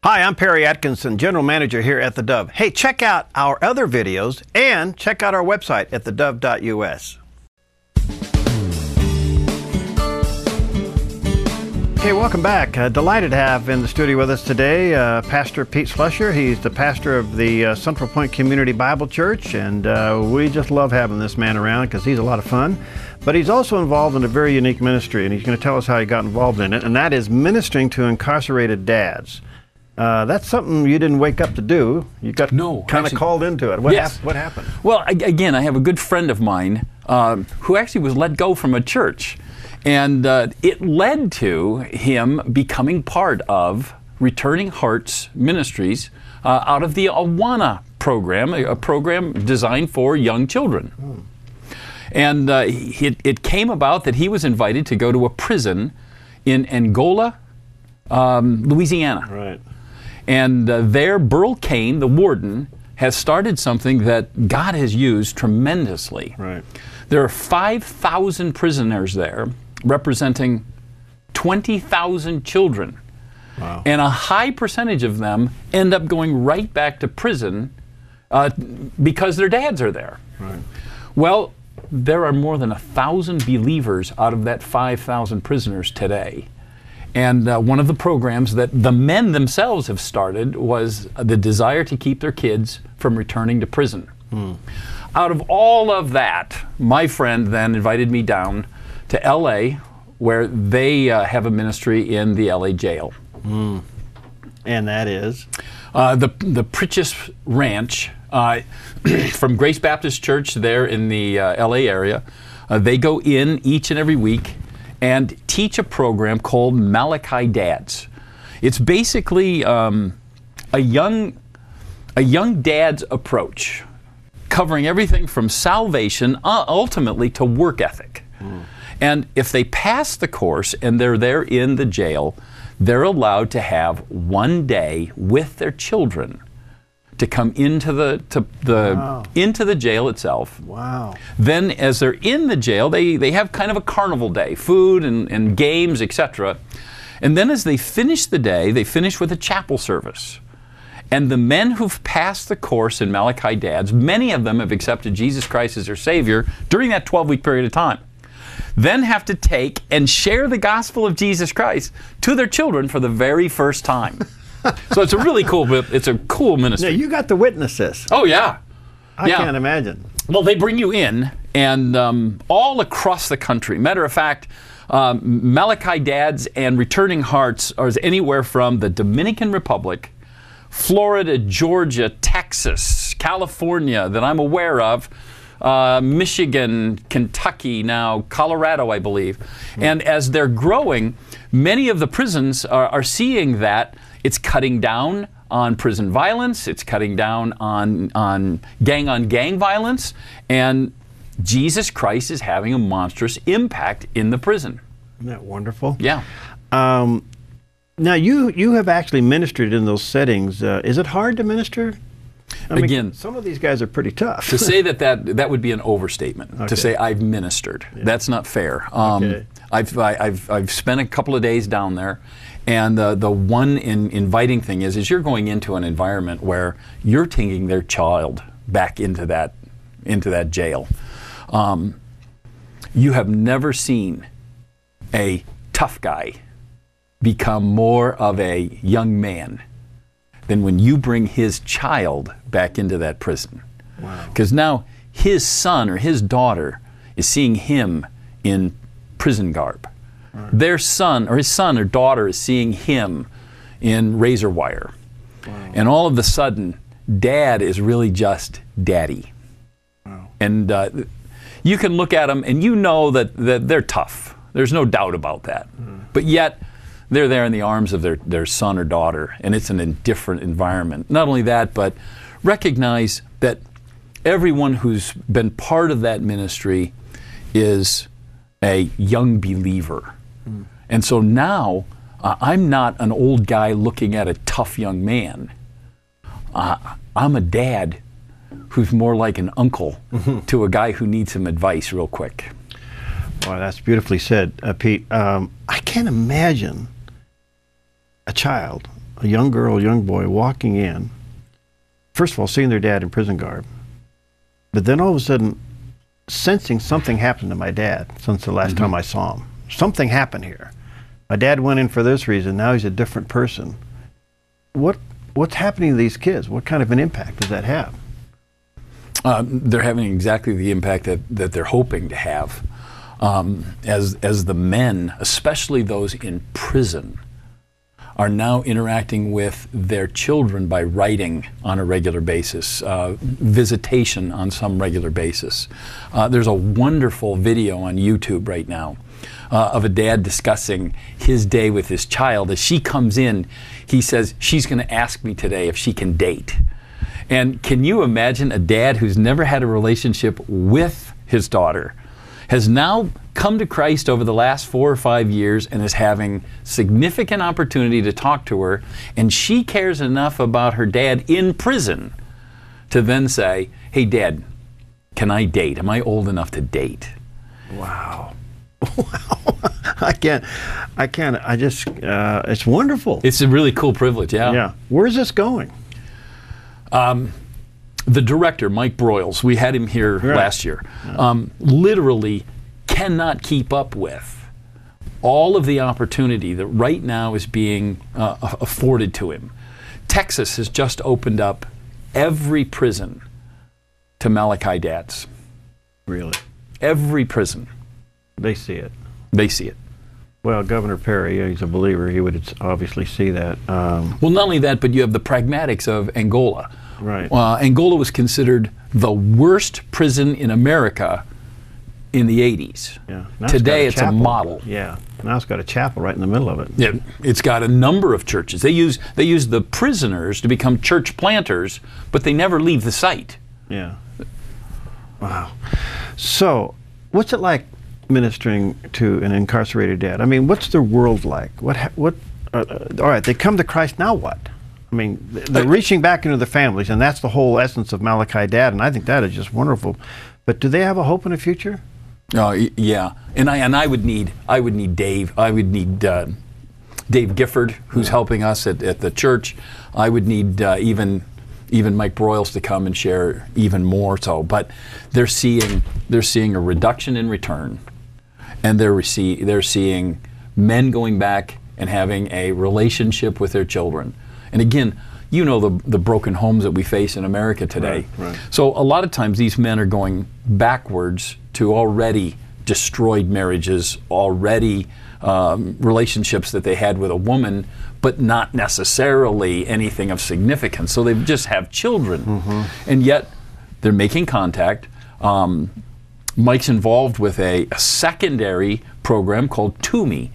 Hi, I'm Perry Atkinson, General Manager here at theDove. Hey, check out our other videos and check out our website at thedove.us. Okay, welcome back. Delighted to have in the studio with us today Pastor Pete Slusher. He's the pastor of the Central Point Community Bible Church, and we just love having this man around because he's a lot of fun. But he's also involved in a very unique ministry, and he's going to tell us how he got involved in it, and that is ministering to incarcerated dads. That's something you didn't wake up to do. You got kind of called into it. What happened? Well, again, I have a good friend of mine who actually was let go from a church. And it led to him becoming part of Returning Hearts Ministries out of the Awana program, a program designed for young children. And it came about that he was invited to go to a prison in Angola, Louisiana. Right. And there, Burl Cain, the warden, has started something that God has used tremendously. Right. There are 5,000 prisoners there, representing 20,000 children. Wow. And a high percentage of them end up going right back to prison because their dads are there. Right. Well, there are more than 1,000 believers out of that 5,000 prisoners today. And one of the programs that the men themselves have started was the desire to keep their kids from returning to prison. Out of all of that, my friend then invited me down to L.A., where they have a ministry in the L.A. jail. And that is? The Pritchett Ranch from Grace Baptist Church there in the L.A. area. They go in each and every week and teach a program called Malachi Dads. It's basically a young dad's approach, covering everything from salvation ultimately to work ethic. And if they pass the course and they're there in the jail, they're allowed to have one day with their children to come into into the jail itself. Wow. Then as they're in the jail, they have kind of a carnival day, food and games, etc. And then as they finish the day, they finish with a chapel service. And the men who've passed the course in Malachi Dads, many of them have accepted Jesus Christ as their Savior during that 12-week period of time, then have to take and share the gospel of Jesus Christ to their children for the very first time. So it's a really cool ministry. Now, you got to witness this. Oh, yeah. I can't imagine. Well, they bring you in, and all across the country. Matter of fact, Malachi Dads and Returning Hearts are anywhere from the Dominican Republic, Florida, Georgia, Texas, California, that I'm aware of, Michigan, Kentucky, now Colorado, I believe. And as they're growing, many of the prisons are seeing that it's cutting down on prison violence, it's cutting down on gang violence, and Jesus Christ is having a monstrous impact in the prison. Isn't that wonderful? Yeah. Now, you have actually ministered in those settings. Is it hard to minister? I mean, again, some of these guys are pretty tough. To say that would be an overstatement. Okay. To say I've ministered, that's not fair. Okay. I've spent a couple of days down there, and the one inviting thing is you're going into an environment where you're taking their child back into that jail. You have never seen a tough guy become more of a young man than when you bring his child back into that prison. Wow. Because now his son or his daughter is seeing him in prison garb. Right. Their son or his son or daughter is seeing him in razor wire. Wow. And all of a sudden, dad is really just daddy. Wow. And you can look at them and you know that they're tough. There's no doubt about that. But yet, they're there in the arms of their son or daughter, and it's an indifferent environment. Not only that, but recognize that everyone who's been part of that ministry is a young believer. And so now, I'm not an old guy looking at a tough young man. I'm a dad who's more like an uncle to a guy who needs some advice real quick. Well, that's beautifully said, Pete. I can't imagine a child a young girl, young boy walking in, first of all, seeing their dad in prison garb, but then all of a sudden sensing something happened to my dad since the last time I saw him. Something happened here. My dad went in for this reason, now he's a different person. What's happening to these kids? What kind of an impact does that have? They're having exactly the impact that they're hoping to have. As the men, especially those in prison, are now interacting with their children by writing on a regular basis, visitation on some regular basis. There's a wonderful video on YouTube right now of a dad discussing his day with his child. As she comes in, he says, she's going to ask me today if she can date. And can you imagine a dad who's never had a relationship with his daughter has now come to Christ over the last 4 or 5 years and is having significant opportunity to talk to her, and she cares enough about her dad in prison to then say, hey, Dad, can I date? Am I old enough to date? Wow. Wow. It's wonderful. It's a really cool privilege, yeah. Yeah. Where's this going? The director, Mike Broyles, we had him here last year, literally cannot keep up with all of the opportunity that right now is being afforded to him. Texas has just opened up every prison to Malachi dads. Really? Every prison. They see it. They see it. Well, Governor Perry, he's a believer. He would obviously see that. Well, not only that, but you have the pragmatics of Angola. Right. Angola was considered the worst prison in America in the 80s. Yeah. Today it's a model. Yeah. Now it's got a chapel right in the middle of it. Yeah. It's got a number of churches. They use the prisoners to become church planters, but they never leave the site. Yeah. Wow. So, what's it like ministering to an incarcerated dad? I mean, what's their world like? All right, they come to Christ, now what? I mean, they're reaching back into the families, and that's the whole essence of Malachi Dad, and I think that is just wonderful. But do they have a hope in the future? Yeah, and I would need Dave. I would need Dave Gifford, who's helping us at the church. I would need even Mike Broyles to come and share even more so. But they're seeing a reduction in return, and they're seeing men going back and having a relationship with their children. And again, you know the broken homes that we face in America today. Right. So a lot of times these men are going backwards to already destroyed marriages, already relationships that they had with a woman, but not necessarily anything of significance. So they just have children. And yet they're making contact. Mike's involved with a secondary program called Toomey,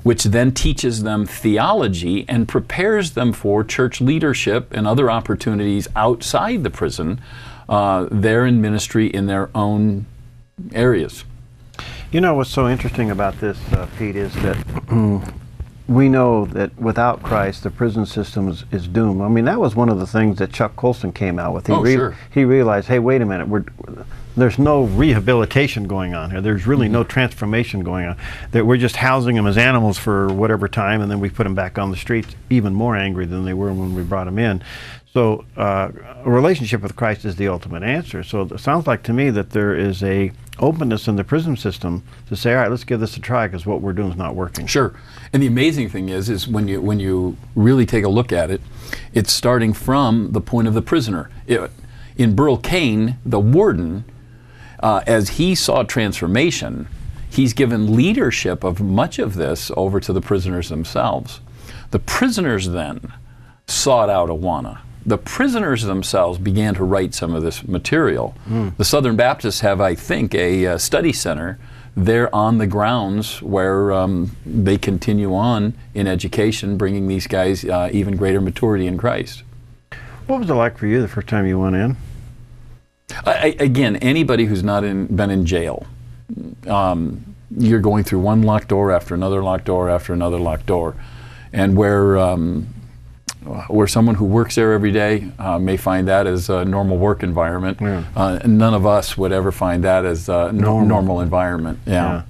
which then teaches them theology and prepares them for church leadership and other opportunities outside the prison. They're in ministry in their own areas. You know what's so interesting about this, Pete, is that we know that without Christ, the prison system is doomed. I mean, that was one of the things that Chuck Colson came out with. He realized, hey, wait a minute, there's no rehabilitation going on here. There's really no transformation going on. That we're just housing them as animals for whatever time, and then we put them back on the streets, even more angry than they were when we brought them in. So a relationship with Christ is the ultimate answer. So it sounds like to me that there is a openness in the prison system to say, all right, let's give this a try, because what we're doing is not working. Sure. And the amazing thing is when you really take a look at it, it's starting from the point of the prisoner. In Burl Cain, the warden, as he saw transformation, he's given leadership of much of this over to the prisoners themselves. The prisoners then sought out Awana. The prisoners themselves began to write some of this material. The Southern Baptists have, I think, a study center there on the grounds where they continue on in education, bringing these guys even greater maturity in Christ. What was it like for you the first time you went in? Again, anybody who's not been in jail, you're going through one locked door after another locked door after another locked door, and where someone who works there every day may find that as a normal work environment. None of us would ever find that as a normal environment. Yeah.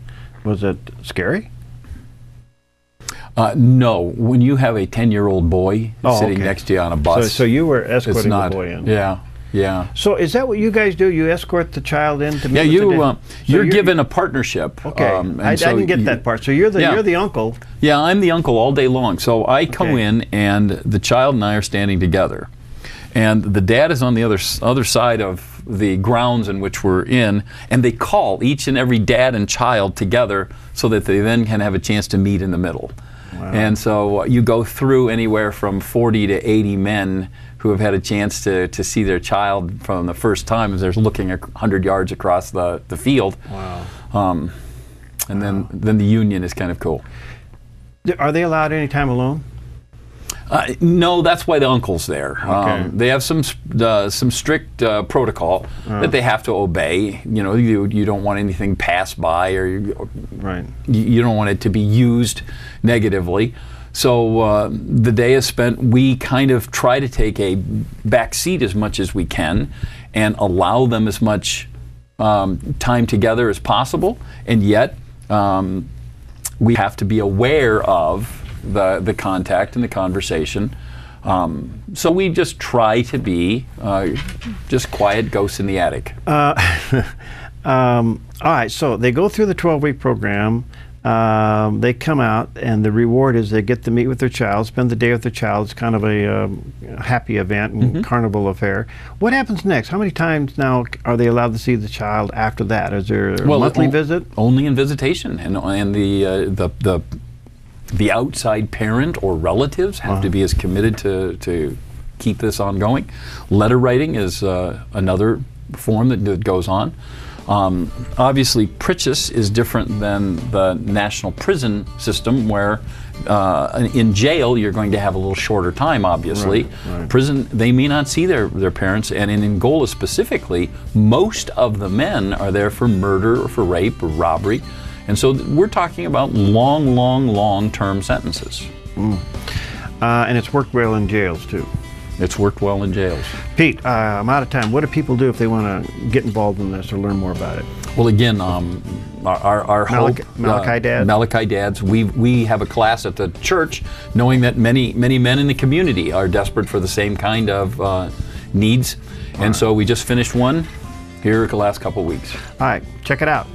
Was it scary? No, when you have a 10-year-old boy sitting next to you on a bus. So you were escorting the boy in. Yeah, yeah. So is that what you guys do? You escort the child in to meet you're given a partnership. Okay, I didn't get that part. So you're the uncle. Yeah, I'm the uncle all day long. So I come in, and the child and I are standing together. And the dad is on the other side of the grounds in which we're in, and they call each and every dad and child together so that they then can have a chance to meet in the middle. Wow. And so you go through anywhere from 40 to 80 men who have had a chance to see their child from the first time as they're looking 100 yards across the field. Wow. And then the union is kind of cool. Are they allowed any time alone? No, that's why the uncle's there. Okay. They have some strict protocol that they have to obey. You know, you don't want anything passed by, or you don't want it to be used negatively. So the day is spent. We kind of try to take a back seat as much as we can, and allow them as much time together as possible. And yet, we have to be aware of the contact and the conversation. So we just try to be just quiet ghosts in the attic. All right, so they go through the 12-week program. They come out, and the reward is they get to meet with their child, spend the day with their child. It's kind of a happy event and carnival affair. What happens next? How many times now are they allowed to see the child after that? Is there a monthly visit? Only in visitation, and the outside parent or relatives have to be as committed to keep this ongoing. Letter writing is another form that goes on. Obviously, Pritchas is different than the national prison system, where in jail you're going to have a little shorter time, obviously. Right. Prison, they may not see their parents, and in Angola specifically, most of the men are there for murder or for rape or robbery. And so we're talking about long-term sentences. And it's worked well in jails, too. It's worked well in jails. Pete, I'm out of time. What do people do if they want to get involved in this or learn more about it? Well, again, our hope, Malachi Dads? Malachi Dads, we have a class at the church, knowing that many men in the community are desperate for the same kind of needs. And so we just finished one here the last couple of weeks. All right, check it out.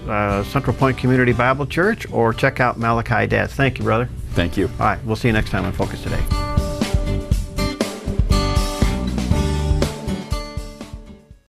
Central Point Community Bible Church, or check out Malachi Dads. Thank you, brother. Thank you. All right, we'll see you next time on Focus Today.